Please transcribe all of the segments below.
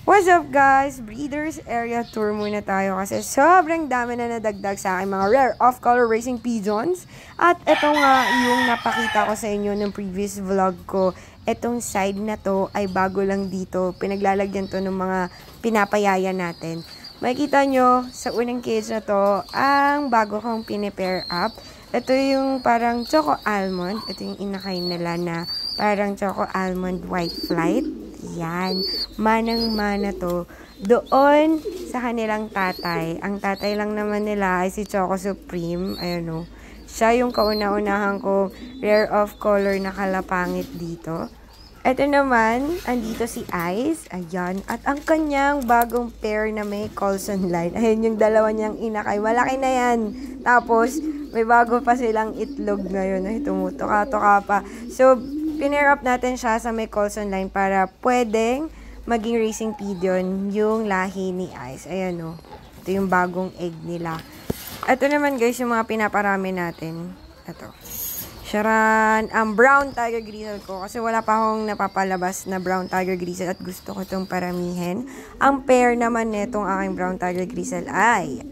What's up guys? Breeders area tour muna tayo kasi sobrang dami na nadagdag sa aking mga rare off-color racing pigeons. At ito nga yung napakita ko sa inyo ng previous vlog ko. Itong side na to ay bago lang dito. Pinaglalagyan to ng mga pinapayaya natin. Makikita nyo sa unang cage na to ang bago kong pinipair up. Ito yung parang choco almond. Ito yung inakay nila na parang choco almond white flight. Yan. Manang-mana to. Doon sa kanilang tatay. Ang tatay lang naman nila ay si Choco Supreme. Ayan o. Siya yung kauna-unahan ko rare of color na kalapangit dito. Ito naman, andito si Ice. Ayan. At ang kanyang bagong pair na may Colson line. Ayan yung dalawa niyang inakay. Malaki na yan. Tapos, may bago pa silang itlog ngayon. Ay, tumutuka-tuka pa. So, pinair up natin siya sa may Colson line para pwedeng maging racing pigeon yung lahi ni Ice. Ayan o. Ito yung bagong egg nila. Ito naman guys yung mga pinaparami natin. Ito. Sharan, ang brown tiger grizzle ko. Kasi wala pa akong napapalabas na brown tiger grizzle at gusto ko itong paramihin. Ang pair naman netong aking brown tiger grizzle ay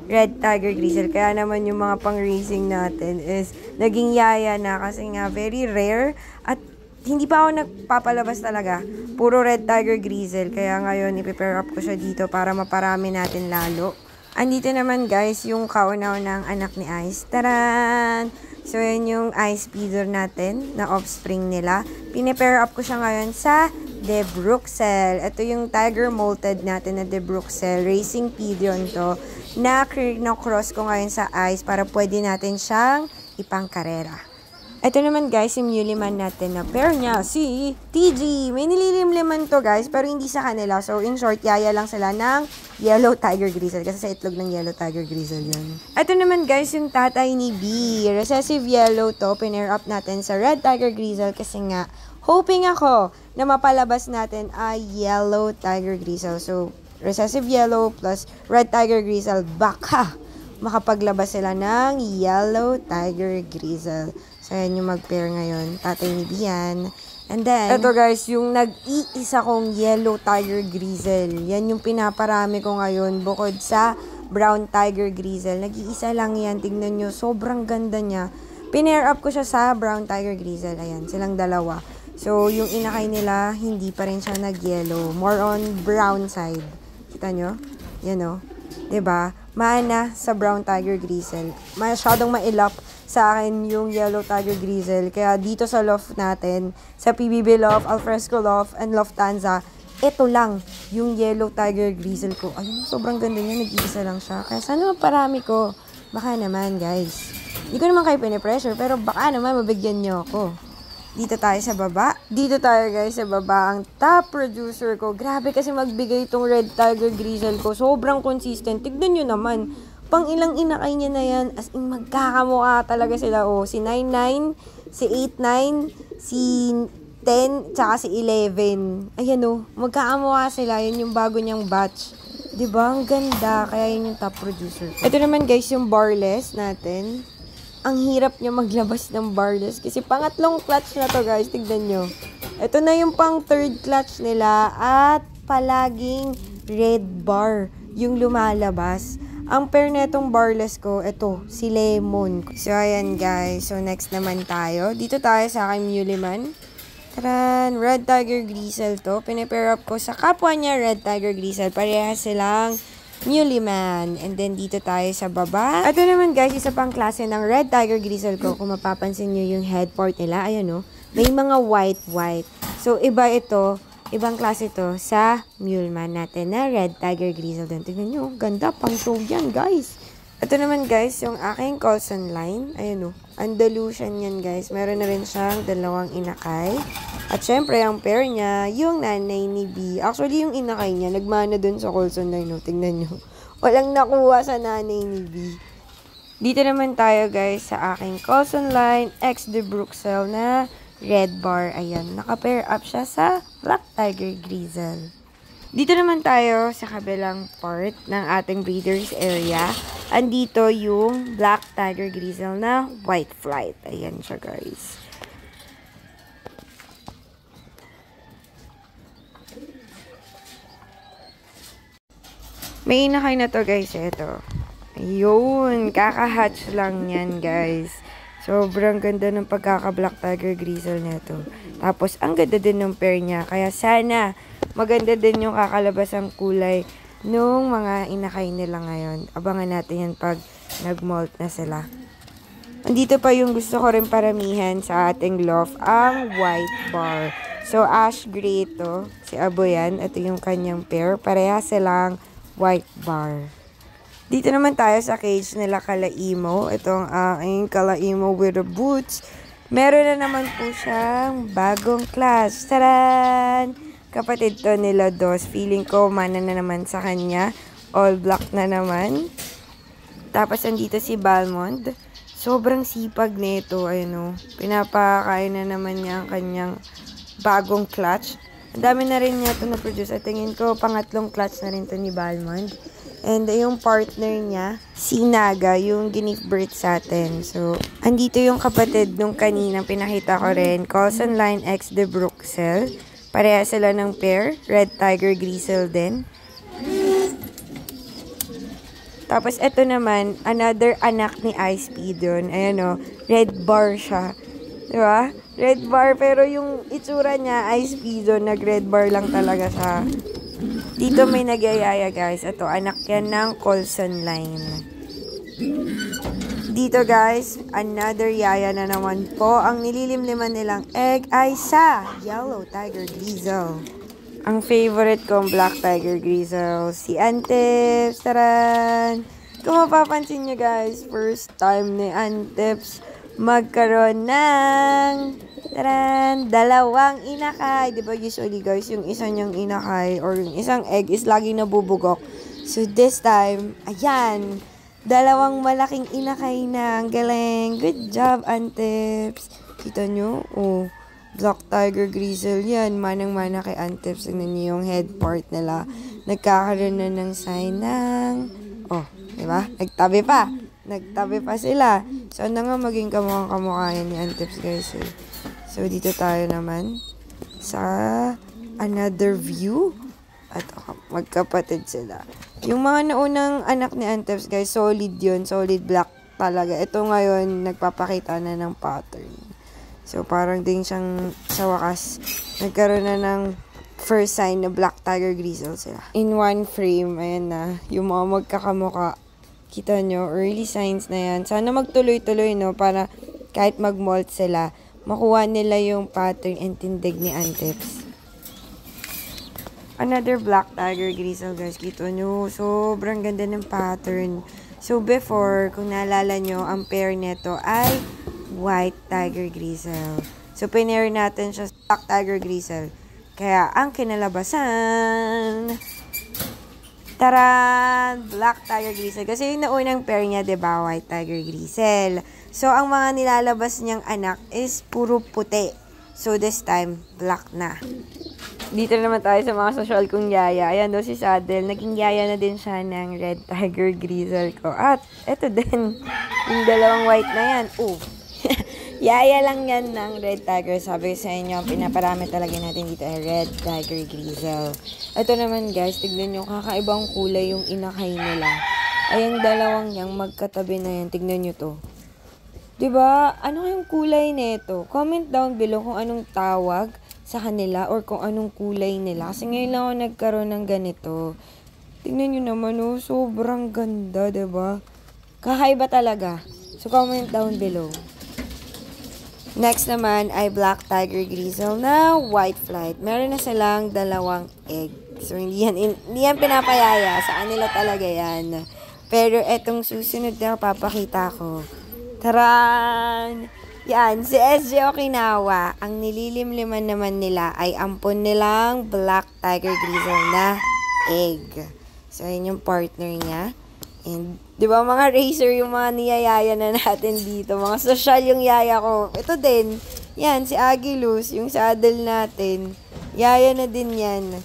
red tiger grizzle. Kaya naman yung mga pang-racing natin is naging yaya na kasi nga very rare at hindi pa ako nagpapalabas talaga. Puro red tiger grizzle. Kaya ngayon ipipair up ko siya dito para maparami natin lalo. Andito naman guys yung kauna-unang anak ni Ice. Taran! So yan yung Ice feeder natin na offspring nila. Pinipair up ko siya ngayon sa De Bruxelles. Ito yung tiger molted natin na De Bruxelles. Racing pigeon to. Na cross ko ngayon sa Ice para pwede natin siyang ipangkarera. Ito naman guys, yung Muliman natin na pair niya, si TG. May nililimliman to guys, pero hindi sa kanila. So in short, yaya lang sila ng yellow tiger grizzle. Kasi sa itlog ng yellow tiger grizzle yan. Ito naman guys, yung tatay ni B. Recessive yellow to. Pinair up natin sa red tiger grizzle kasi nga, hoping ako na mapalabas natin ay yellow tiger grizzle. So, recessive yellow plus red tiger grizzle, baka makapaglabas sila ng yellow tiger grizzle. So, yan yung mag-pair ngayon. Tatay ni Bian. And then, ito guys, yung nag-iisa kong yellow tiger grizzle. Yan yung pinaparami ko ngayon bukod sa brown tiger grizzle. Nag-iisa lang yan. Tignan nyo, sobrang ganda niya. Pinair up ko siya sa brown tiger grizzle. Ayan, silang dalawa. So, yung inakay nila, hindi pa rin siya nag-yellow. More on brown side. Kita nyo? Yan o. Diba? Maana sa brown tiger grizzle. Masyadong mailap sa akin yung yellow tiger grizzle. Kaya dito sa loft natin, sa PBB loft, Alfresco loft, and Loftanza, ito lang yung yellow tiger grizzle ko. Ayun, sobrang ganda niya. Nag-iisa lang siya. Kaya sana maparami ko. Baka naman, guys. Hindi ko naman kayo pinipressure, pero baka naman mabigyan niyo ako. Dito tayo sa baba. Dito tayo guys sa baba. Ang top producer ko. Grabe kasi magbigay itong red tiger grizzle ko. Sobrang consistent. Tignan nyo naman. Pang ilang inakay niya na yan. As in magkakamukha talaga sila. Oh, si 99, si 89, si 10, tsaka si 11. Ayan oh. Magkakamukha sila. Yun yung bago niyang batch. Diba? Ang ganda. Kaya yun yung top producer. Ito naman guys yung barless natin. Ang hirap niya maglabas ng barless. Kasi pangatlong clutch na to guys. Tignan nyo. Ito na yung pang third clutch nila. At palaging red bar yung lumalabas. Ang pair netong barless ko, ito, si Lemon. So ayan guys. So next naman tayo. Dito tayo sa aking Muliman. Taran! Red tiger grizzle to. Pinipair up ko sa kapwa niya red tiger grizzle. Parehas silang Muliman. And then, dito tayo sa baba. Ito naman guys, isa pang klase ng red tiger grizzle ko. Kung mapapansin nyo yung head part nila, ayan o. May mga white. So, iba ito. Ibang klase to sa Muleman natin na red tiger grizzle din. Tignan nyo, ganda. Pang show yan guys. Ito naman guys, yung aking Colson line. Ayan o. Andalusian yan guys. Meron na rin siyang dalawang inakay. At syempre, ang pair niya, yung nanay ni B. Actually, yung inakay niya, nagmana dun sa Colson line. No? Tignan nyo. Walang nakuha sa nanay ni B. Dito naman tayo guys sa aking Colson line, X De Bruxelles na red bar. Ayan, naka-pair up siya sa black tiger grizzle. Dito naman tayo sa kabilang part ng ating breeders area. Andito yung black tiger grizzle na white flight. Ayan siya guys. May inakay na to guys, ito. Ayun, kaka-hatch lang yan guys. Sobrang ganda ng pagkaka-Black Tiger Grizzle nito. Tapos, ang ganda din ng pair niya. Kaya sana, maganda din yung kakalabasang kulay nung mga inakay nila ngayon. Abangan natin yan pag nag-molt na sila. Andito pa yung gusto ko rin paramihan sa ating loft, ang white bar. So, ash gray ito. Si Abo yan. Ito yung kanyang pair. Pareha silang white bar. Dito naman tayo sa cage nila Kalaimo. Itong aking Kalaimo with the boots. Meron na naman po siyang bagong class. Taran! Kapatid to nila Dos. Feeling ko mana na naman sa kanya. All black na naman. Tapos andito si Balmond. Sobrang sipag nito. Ayun o. Pinapakain na naman niya ang kanyang bagong clutch. Ang dami na rin niya ito na-produce. At tingin ko pangatlong clutch na rin ito ni Balmond. And yung partner niya, si Naga, yung give birth sa atin. So, andito yung kapatid nung kaninang pinakita ko rin. Colson Line X de Bruxelles. Pareha sila ng pair. Red Tiger Grizzle din. Tapos, ito naman, another anak ni Ice Speedon. Ayan o, red bar siya. Diba? Red bar, pero yung itsura niya, Ice Speedon, nag-red bar lang talaga siya. Dito may nagyayaya guys. Ito, anak yan ng Colson Line. Dito guys, another yaya na naman po. Ang nililimliman nilang egg ay sa Yellow Tiger Grizzle. Ang favorite kong Black Tiger Grizzle, si Antips. Taran! Kung mapapansin nyo guys, first time ni Antips magkaroon ng dalawang inakay. Diba usually guys, yung isa niyang inakay or yung isang egg is lagi nabubugok. So this time, ayan, dalawang malaking inakay na. Ang galing. Good job, Antips. Kita nyo? Oh, Black Tiger Grizzle yan. Manang-mana kay Antips. Tignan nyo yung head part nila. Nagkakaroon na ng sign ng... Oh, diba? Nagtabi pa sila. So, ano nga maging kamukhang-kamukha yan ni Antips guys eh. So, dito tayo naman sa another view. At magkapatid sila. Yung mga naunang anak ni Antips, guys, solid yun. Solid black talaga. Ito ngayon, nagpapakita na ng pattern. So, parang din siyang sa wakas, nagkaroon na ng first sign na Black Tiger Grizzle sila. In one frame, ayan na, yung mga magkakamuka. Kita nyo, early signs na yan. Sana magtuloy-tuloy, no? Para kahit mag-molt sila, makuha nila yung pattern and tindig ni Antips. Another Black Tiger Grizzle, guys. Kita nyo, sobrang ganda ng pattern. So, before, kung naalala nyo, ang pair nito ay White Tiger Grizzle. So, pinair natin siya sa Black Tiger Grizzle. Kaya, ang kinalabasan... Taran! Black Tiger Grizzle. Kasi yung naunang pair niya, diba? White Tiger Grizzle. So, ang mga nilalabas niyang anak is puro puti. So, this time, black na. Dito naman tayo sa mga social kong yaya. Ayan daw si Saddle. Naging yaya na din siya ng Red Tiger Grizzle ko. At, eto din. Yung dalawang white na yan. Oh. Yaya lang yan ng Red Tiger. Sabi ko sa inyo, pinaparami talaga natin dito ay Red Tiger Grizzle. Ito naman guys, tignan nyo, kakaibang kulay yung inakay nila. Ay, yung dalawang yang magkatabi na yan. Tignan nyo to. Diba? Ano yung kulay nito? Comment down below kung anong tawag sa kanila or kung anong kulay nila. Kasi ngayon lang ako nagkaroon ng ganito. Tignan nyo naman, oh, sobrang ganda, diba? Kakaiba talaga. So, comment down below. Next naman ay Black Tiger Grizzle na white flight. Meron na silang dalawang egg. So, hindi yan pinapayaya. Sa kanila talaga yan. Pero etong susunod na papakita ko. Taran! Yan, si SJ Okinawa. Ang nililimliman naman nila ay ampon nilang Black Tiger Grizzle na egg. So, yun yung partner niya. And, di ba mga racer yung mga niyayaya na natin dito. Mga social yung yaya ko. Ito din. Yan, si Agilus, yung saddle natin. Yaya na din yan.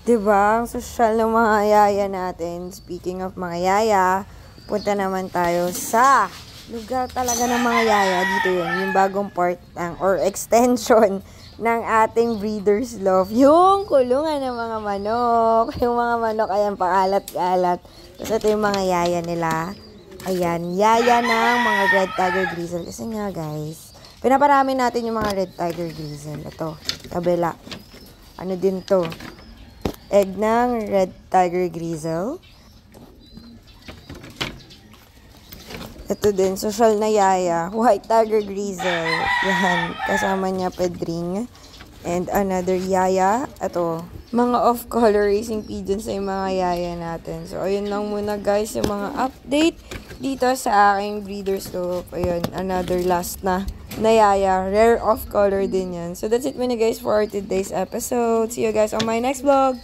Di ba? Ang social ng mga yaya natin. Speaking of mga yaya, punta naman tayo sa lugar talaga ng mga yaya. Dito yun, yung bagong part or extension ng ating breeder's love. Yung kulungan ng mga manok. Yung mga manok, ayan, pakalat-kalat. Tapos ito yung mga yaya nila. Ayan, yaya ng mga red tiger grizzle. Kasi nga guys, pinaparami natin yung mga red tiger grizzle. Ito, kabila. Ano din to? Egg ng red tiger grizzle. Ito din, social na yaya. White tiger grizzle. Yan, kasama niya pedring. And another yaya. Ito, mga off-color racing pigeons ay mga yaya natin. So, ayun lang muna guys, yung mga update dito sa aking breeder's love. Ayun, another last na yaya. Rare off-color din yan. So, that's it muna guys for today's episode. See you guys on my next vlog.